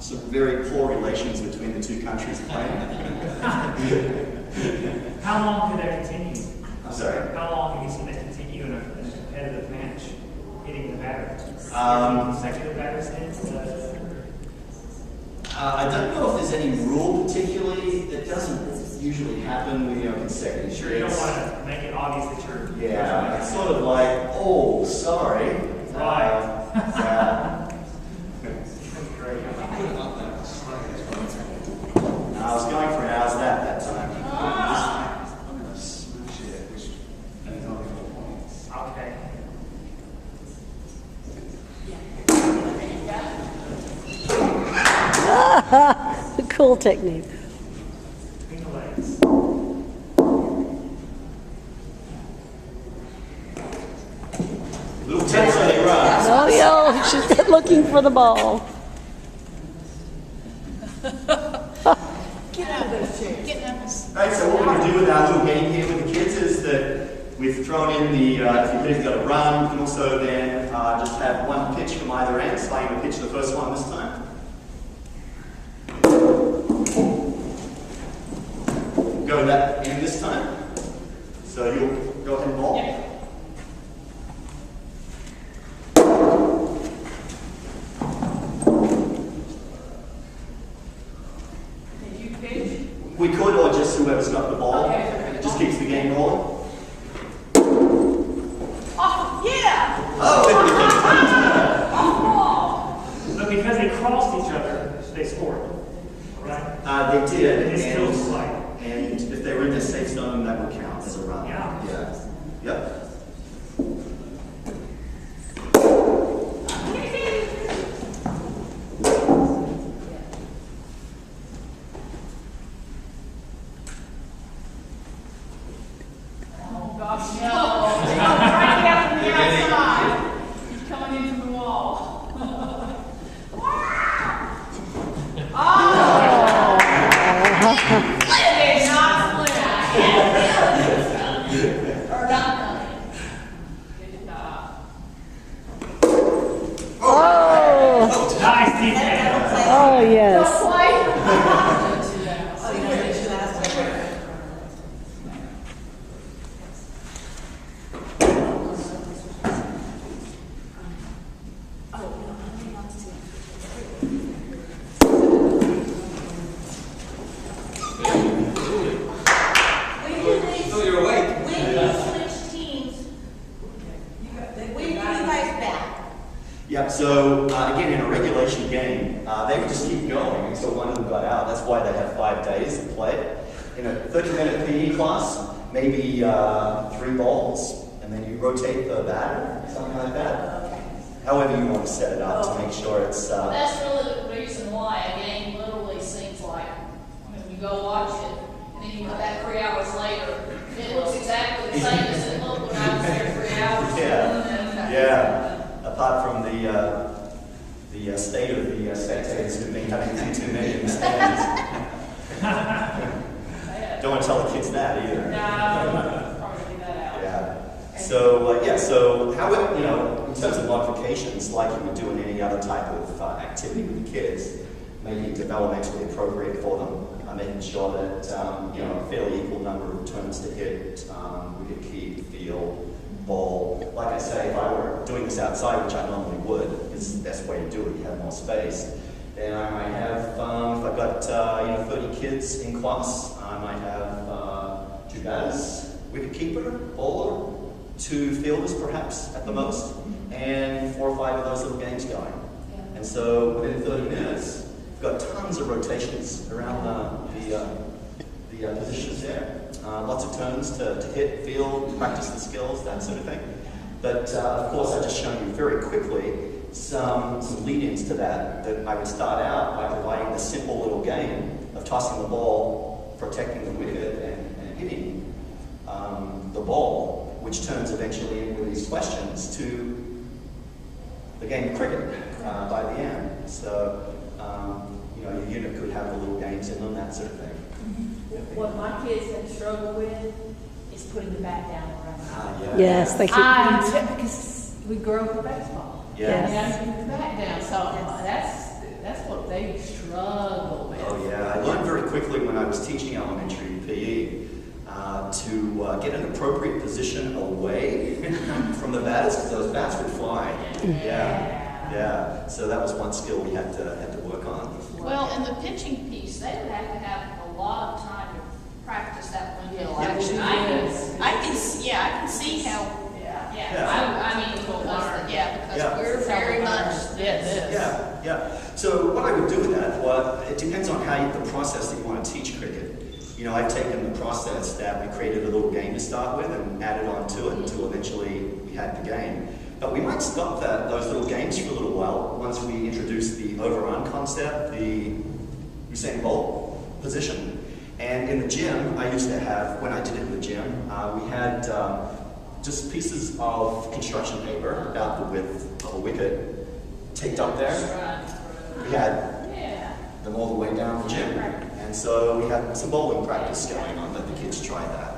some very poor relations between the two countries playing. How long could that continue? I'm sorry? How long can you see that continue in a competitive match, hitting the batter? Consecutive batter stands? I don't know if there's any rule particularly. It doesn't usually happen with, you know, consecutive. Sure, you don't want to make it obvious that you're... Yeah, it's sort of like, oh, sorry. Right. I was going for an hour's that time. Okay. Cool technique. Between the legs. Little tips on your runs. Oh, yo, she's looking for the ball. Right, so what we're going to do with our little game here with the kids is that we've thrown in the, if you've got a run, you can also then just have one pitch from either end. So I'm going to pitch the first one this time. Go that end this time. So you'll go ahead and ball. Yeah. We could, or just whoever's got the ball. Okay. Just keeps the game rolling. Oh, yeah! Oh! But because they crossed each other, they scored. Right? They did. It still slight. And if they were in the safe zone, that would count as a run. Yeah. Yep. Gosh, no. He's right out from the outside. He's coming into the wall. Oh! It is not split. Or not. Good job. Oh, Nice defense. oh yes. Don't play. So you're awake. When you switch teams, when do you guys back? Yep, so again, in a regulation game, they would just keep going until one of them got out. That's why they have 5 days to play. in a 30-minute PE class, maybe 3 balls, and then you rotate the batter, something like that. However you want to set it up to make sure it's... That's really the reason why a game literally seems like, when you go watch it, and then you come back 3 hours later, it looks exactly the same as it looked when I was there 3 hours. Yeah. Apart from the state of the spectators who've been having too many in the stands. Don't want to tell the kids that either. No, probably leave that out. Yeah. So how it, in terms of modifications, like you would do in any other type of activity with the kids, making it developmentally appropriate for them, making sure that a fairly equal number of turns to hit, we could keep, field, ball. Like I say, if I were doing this outside, which I normally would, because it's the best way to do it, you have more space, then I might have, if I've got 30 kids in class, I might have 2 batters, wicket keeper, bowler, 2 fielders perhaps at the most, and 4 or 5 of those little games going. And so within 30 minutes, we've got tons of rotations around the positions there. Lots of turns to hit, field, practice the skills, that sort of thing. But of course, I've just shown you very quickly some lead-ins to that I would start out by providing the simple little game of tossing the ball, protecting the wicket, and hitting the ball, which turns eventually in with these questions to the game of cricket by the end. So, your unit could have the little games in them, that sort of thing. What my kids have struggled with is putting the bat down around. Yeah. Yes, they keep. Because we grew up with baseball. Yeah. And put the bat down, so that's what they struggle with. Oh yeah, I learned very quickly when I was teaching elementary PE to get an appropriate position away from the batters, because those bats would fly. Yeah. So that was one skill we had to work on. Well, in the pitching piece, they would have to have a lot of time to practice that window Yeah, action. I can see how. Because we're very much this. Yeah. So what I would do with that, it depends on the process that you want to teach cricket. I've taken the process that we created a little game to start with and added on to it until eventually we had the game. But we might stop those little games for a little while once we introduce the overrun concept, the Usain Bolt position. And in the gym, I used to have, when I did it in the gym, we had just pieces of construction paper about the width of a wicket taped up there. We had them all the way down the gym. And so we had some bowling practice going on, let the kids try that.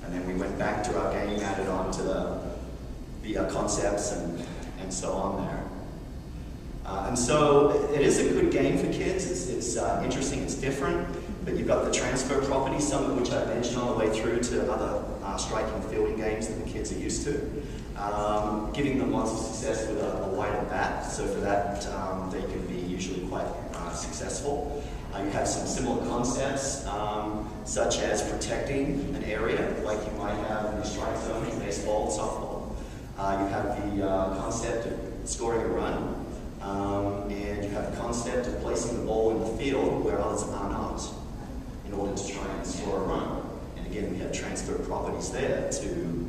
And then we went back to our game, added on to the concepts and so on there. And so it is a good game for kids. It's interesting, it's different, but you've got the transfer properties, some of which I mentioned on the way through to other striking fielding games that the kids are used to. Giving them lots of success with a wider bat, so for that they can be usually quite successful. You have some similar concepts, such as protecting an area, like you might have in the strike zone in baseball and softball. You have the concept of scoring a run, and you have the concept of placing the ball in the field where others are not, in order to try and score a run. And again, we have transfer properties there to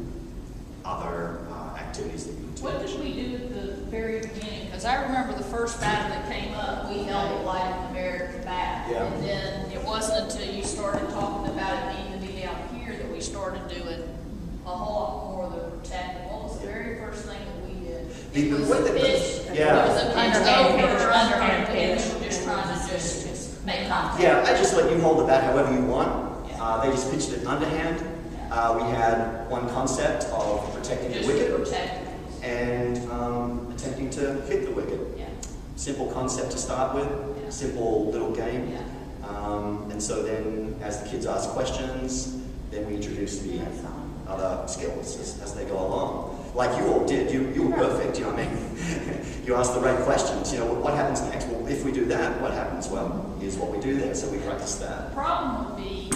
other activities that you do. What did we do at the very beginning? Because I remember the first batter that came up, we held it light at the American bat. Yeah. And then it wasn't until you started talking about it needing to be down here that we started doing a whole lot more of the protecting. What was the very first thing that we did? It was a pitch. Yeah. It was a pitch Underhand over, pitch. and we were just trying to just make contact. Yeah, I just let you hold the bat however you want. They just pitched it underhand. We had one concept of protecting the wicket and attempting to hit the wicket. Yeah. Simple concept to start with, simple little game. And so then as the kids ask questions, then we introduce the other skills as they go along. Like you all did, you were perfect, you know what I mean? You asked the right questions, what happens next? Well, if we do that, what happens? Well, here's what we do there, so we practice that. The problem would be,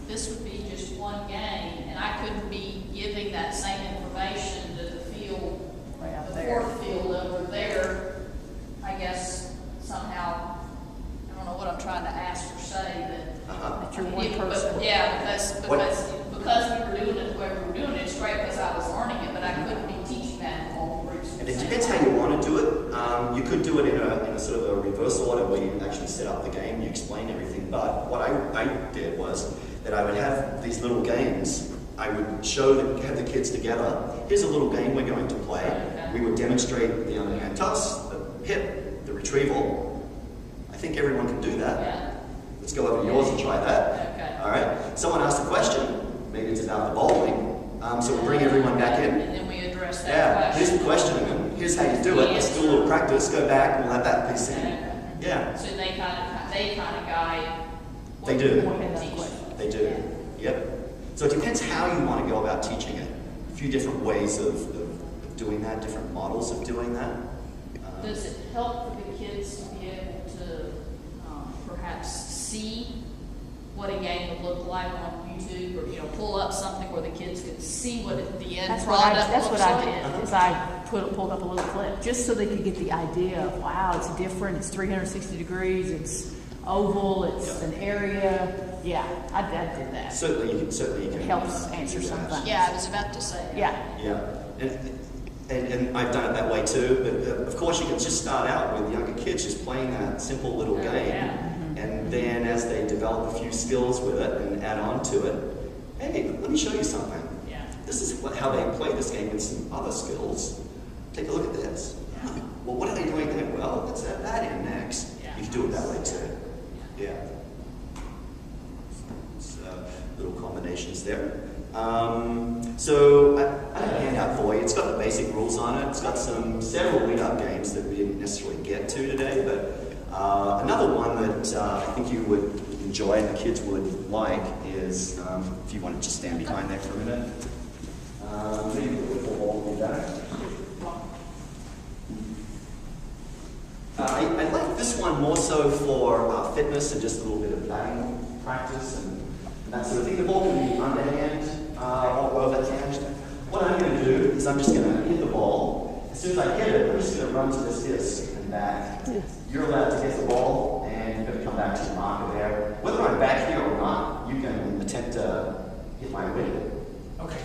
this would be just one game, and I couldn't be giving that same information to the field, the fourth field over there. I guess somehow, I don't know what I'm trying to ask or say, but You're one person. would have the kids together. Here's a little game we're going to play. We would demonstrate the underhand toss, the hip, the retrieval. I think everyone can do that. Yeah. Let's go over to yours and try that. Okay. All right. Someone asked a question. Maybe it's about the bowling. So we'll bring everyone back in. And then we address that Yeah. Here's question. the question, and here's how you do it. Let's do a little practice. Go back, and we'll have that piece in. Yeah. So they kind of guide. They do. what we're teaching. They do. Yep. So it depends how you want to go about teaching it. A few different ways of doing that, different models of doing that. Does it help for the kids to be able to perhaps see what a game would look like on YouTube, or pull up something where the kids could see what the end product That's what looks I like? did, is I pulled up a little clip, just so they could get the idea of, wow, it's different, it's 360 degrees, it's oval, it's an area. Yeah, I did that. Certainly you can. It helps answer do that. something. Yeah, I was about to say. Yeah. Yeah. And I've done it that way too, but of course you can just start out with younger kids just playing that simple little game. And then as they develop a few skills with it and add on to it, hey, let me show you something. Yeah. This is how they play this game with some other skills. Take a look at this. Well, what are they doing there? Well, let's add that in next. You can do it that way too. Yeah. So, little combinations there. So I have a handout for you. It's got the basic rules on it. It's got several lead-up games that we didn't necessarily get to today, but another one that I think you would enjoy and the kids would like is, if you want to just stand behind there for a minute. Maybe a little ball will be better. I like this one more so for fitness and just a little bit of batting practice and that sort of thing. The ball can be underhand or overhand. What I'm going to do is I'm just going to hit the ball. As soon as I hit it, I'm just going to run to this disc and back. You're allowed to hit the ball and you're going to come back to the marker there. Whether I'm back here or not, you can attempt to hit my wicket. Okay.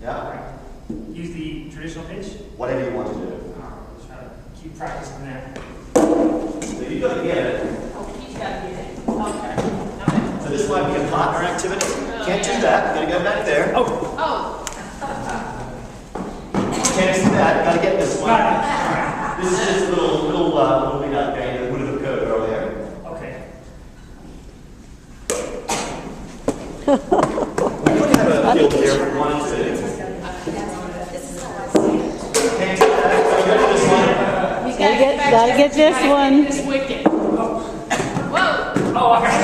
Yeah? Use the traditional pitch. Whatever you want to do. Let's try to keep practicing that. So you've got to get it. Oh, he's got to get it. Okay. So this might be a partner activity. Can't do that. Got to go back there. Oh. Can't do that. Got to get this one. This is just a little lead-up game that would have occurred earlier. Okay. We could have a field here if we wanted to. Can't do that. Got to go to this one. Gotta get this one. This wicket. Whoa. Oh, okay.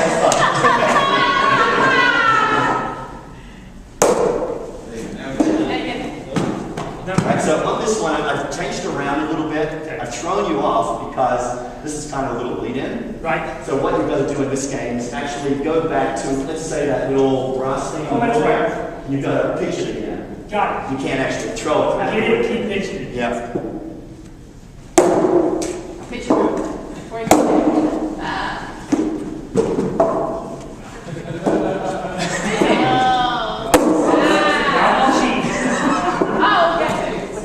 Right, so on this one, I've changed it around a little bit. I've thrown you off because this is kind of a little lead-in. Right. So what you've got to do in this game is actually go back to, let's say, that little brass thing on the that's floor. right. And you've got to pitch it again. Got You can't actually throw it. it. You keep pitching it. Yeah. Pitch it. Before you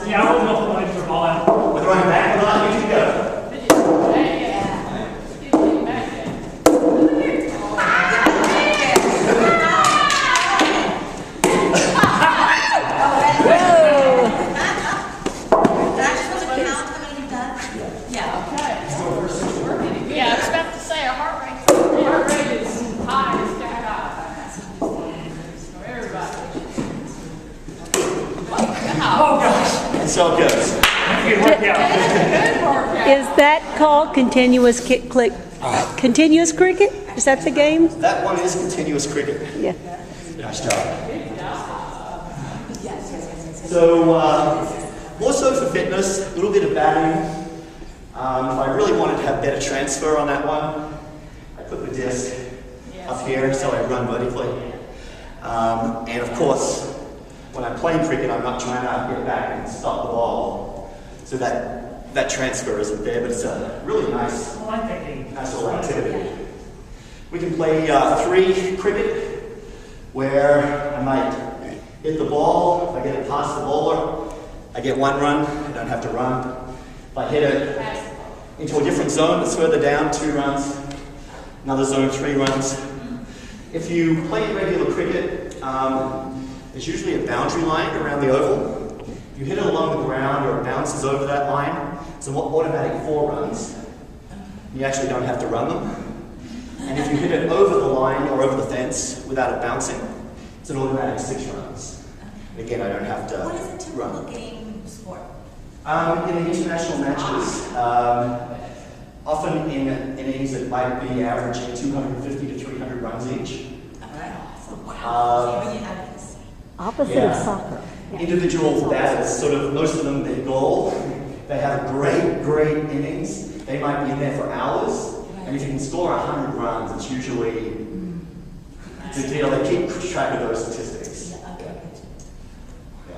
Yeah, I won't know if the ball out. Whether I'm back or not, you can go. Yeah, I was about to say our heart rate is high as sky high. So everybody. Oh, gosh. And so it goes. Good workout. Is that called continuous continuous cricket? Is that the game? That one is continuous cricket. Yeah. Nice job. So, more so for fitness, a little bit of batting. If I really wanted to have better transfer on that one, I put the disc up here so I run vertically. And of course, when I'm playing cricket, I'm not trying to get back and stop the ball. So that transfer isn't there, but it's a really nice, I like that game. nice little activity. We can play 3 cricket, where I might hit the ball. If I get it past the bowler, I get 1 run. I don't have to run. If I hit it into a different zone that's further down, 2 runs. Another zone, 3 runs. If you play regular cricket, there's usually a boundary line around the oval. If you hit it along the ground or it bounces over that line, it's an automatic 4 runs. You actually don't have to run them. And if you hit it over the line or over the fence without it bouncing, it's an automatic 6 runs. Again, I don't have to What is a typical run. game sport? In the international matches, often in innings that might be averaging 250 to 300 runs each. Opposite Yeah. of soccer. Individual batters, sort of most of them, their goal, they have great innings. They might be in there for hours, and if you can score 100 runs, it's usually, it's a deal. They keep track of those statistics. Yeah.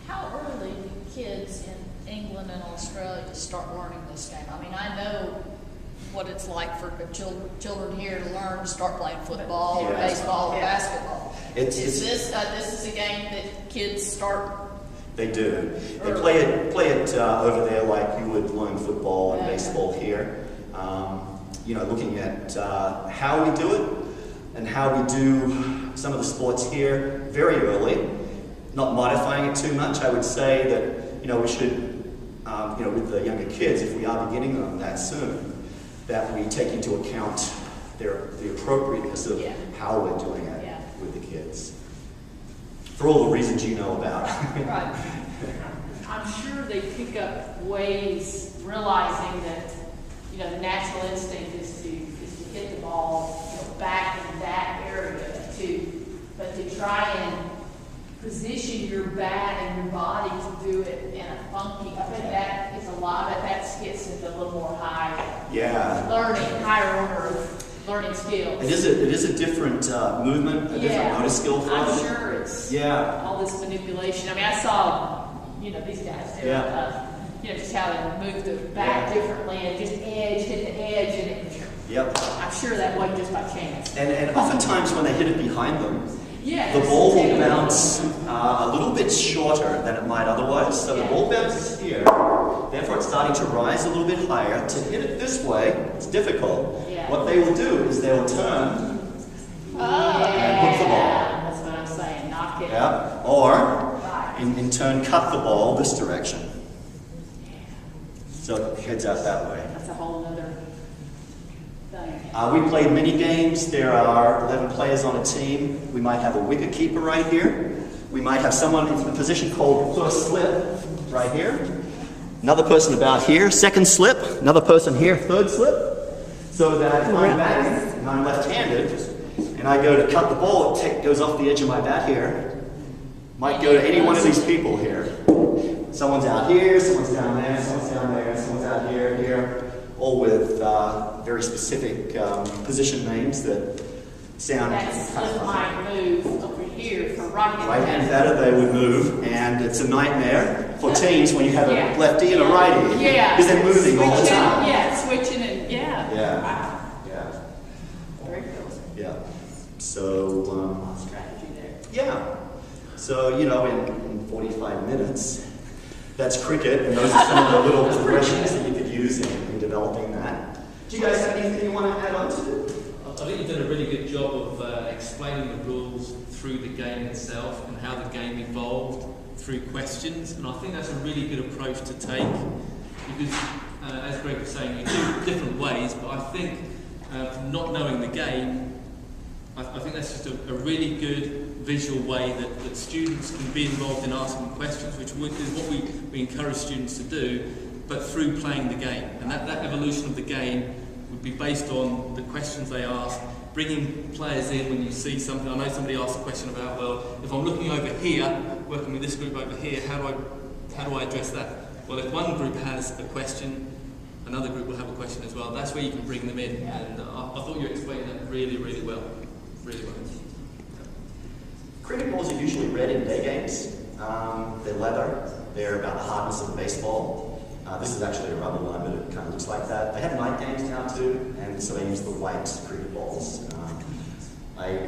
How early do kids in England and Australia start learning this game? I mean, I know what it's like for children here to learn to start playing football or Yeah. baseball or basketball. It's- Is this a game that kids start? They do. They play it over there like you would learn football and baseball here. Looking at how we do it and how we do some of the sports here very early, not modifying it too much. I would say that we should, with the younger kids, if we are beginning them that soon, that we take into account the appropriateness of how we're doing it with the kids. For all the reasons you know about. Right. I'm sure they pick up ways, realizing that, the natural instinct is to hit the ball, back in that area but to try and position your bat and your body to do it in a funky, I bet that is a lot, that gets into a little more high higher order of learning skills. It is a different movement, a different motor skill for I'm them. sure it's Yeah. all this manipulation. I mean, I saw, these guys do just how they move the bat differently and just hit the edge, and Yep. I'm sure that wasn't just by chance. And oftentimes when they hit it behind them, Yeah, the just ball take will it. bounce a little bit shorter than it might otherwise. So the ball bounces here, therefore it's starting to rise a little bit higher. To hit it this way, it's difficult. Yeah. What they will do is they will turn and hook the ball. That's what I'm saying, knock it. Yeah. Or in turn cut the ball this direction. So it heads out that way. That's a whole other thing. We played mini games. There are 11 players on a team. We might have a wicket keeper right here. We might have someone in a position called first slip right here. Another person about here, second slip. Another person here, third slip. So that if I'm batting and I'm left-handed and I go to cut the ball, it goes off the edge of my bat here. Might go to any one of these people here. Someone's out here, someone's down there, someone's down there, someone's out here, all with very specific position names that sound That slip might move over here for right-hand right-hand batter. They would move, and it's a nightmare for teams when you have a lefty and a righty, because they're moving all the time. Yeah, switching and Yeah. Yeah. Very cool. Yeah. So Strategy there. yeah. So in 45 minutes. That's cricket, and those are some of the little progressions that you could use in developing that. Do you guys have anything you want to add on to? I think you've done a really good job of explaining the rules through the game itself and how the game evolved through questions, and I think that's a really good approach to take because, as Greg was saying, you do different ways, but I think from not knowing the game, I think that's just a really good visual way that students can be involved in asking questions, which is what we encourage students to do, but through playing the game. And that evolution of the game would be based on the questions they ask, bringing players in when you see something. I know somebody asked a question about, well, if I'm looking over here, working with this group over here, how do I address that? Well, if one group has a question, another group will have a question as well. That's where you can bring them in. And I thought you explained that really, really well. Really well. Cricket balls are usually red in day games. They're leather. They're about the hardness of a baseball. This is actually a rubber one, but it kind of looks like that. They have night games now too, and so they use the white cricket balls. I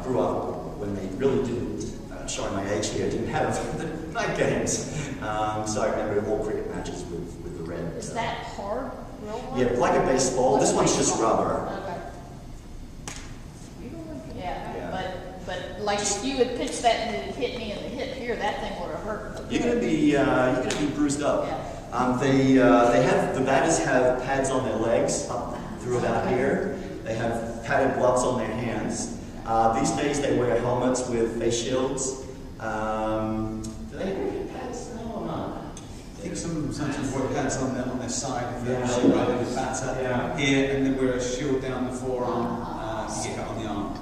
grew up when they really didn't, showing my age here, didn't have the night games. So I remember all cricket matches with the red. Is that hard? Real hard? Yeah, like a baseball. This one's just rubber. Okay. Yeah, but if you had pitched that and it hit me in the hip here, that thing would have hurt. You're going to be bruised up. They have, the batters have pads on their legs up through about here. They have padded gloves on their hands. These days they wear helmets with face shields. Do they wear pads now or not? I think some sometimes wear pads on their side if they're riding the batter here, and then wear a shield down the forearm to get hit on the arm.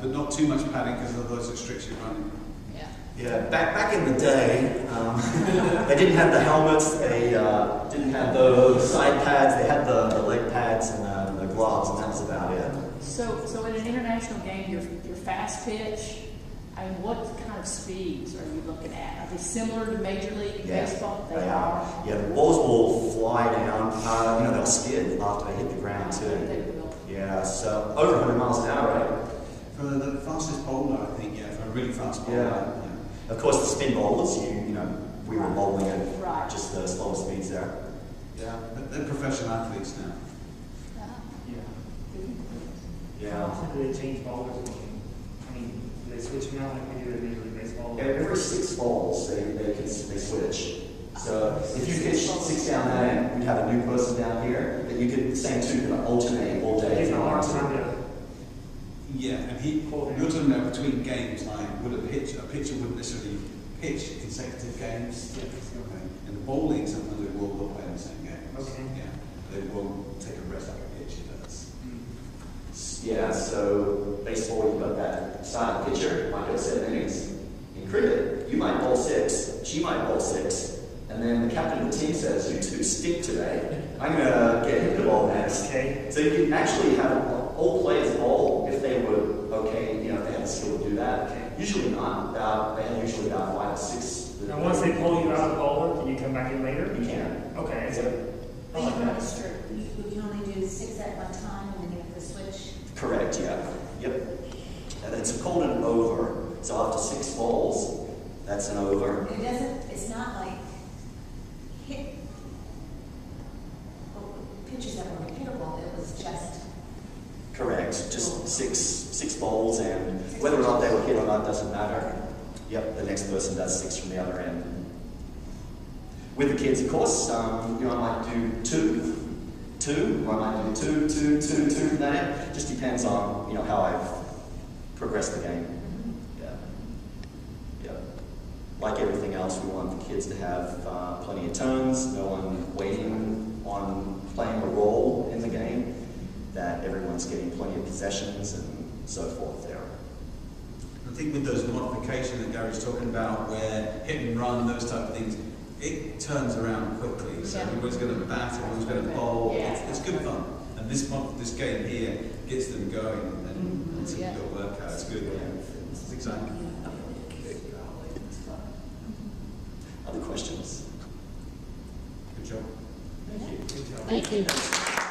But not too much padding because otherwise it restricts your running. Yeah, back in the day, they didn't have the helmets, they didn't have the side pads, they had the leg pads and the gloves, and that was about it. So in an international game, your fast pitch, I mean, what kind of speeds are you looking at? Are they similar to Major League Baseball? They are. Yeah, the balls will fly down. They'll skid after they hit the ground too. They will. Yeah, so over 100 miles an hour, right? For the fastest bowler, I think, for a really fast bowler. Of course, the spin bowlers, we were bowling at just the slower speeds there. Yeah, but they're professional athletes now. Yeah. How often do they change bowlers? I mean, do they switch them out like we do in Major League Baseball? Every 6 balls, they switch. So if you pitch 6 down there, we'd have a new person down here that you could same two could alternate all day. It's a hard time to. Yeah, and you're talking about between games, like would a pitcher wouldn't necessarily pitch consecutive games. Okay. And the bowling, sometimes they will play in the same game. Okay. Yeah, they will take a rest like a pitcher does. Yeah, so baseball, you've got that starting pitcher, might go 7 innings. In cricket, you might bowl 6, she might bowl 6, and then the captain of the team says, "You two stink today. I'm going to get him to bowl next." Okay. So you can actually have all players bowl if they were okay, if they had the skill to do that. Okay. Usually not. They have usually about 5 or 6. Now, once they pull you out of the bowler, can you come back in later? You can. Okay. But you can only do 6 at one time and then you have to switch. Correct, yeah. Yep. And it's called an over. So after 6 balls, that's an over. It's not like pitches that were hittable, it was just. Correct. Just six balls, and whether or not they were hit or not doesn't matter. Yep, the next person does 6 from the other end. With the kids, of course, I might do 2, or I might do 2 from that end. Just depends on, how I've progressed the game. Yeah. Like everything else, we want the kids to have plenty of turns, no one waiting on playing a role in the game, that everyone's getting plenty of possessions and so forth there. I think with those modifications that Gary's talking about, where hit and run, those type of things, it turns around quickly. So everybody's going to bat, everyone's going to bowl. It's good fun. And this game here gets them going, and it's a good workout. It's good. It's exciting. Other questions? Good job. Thank you. Thank you.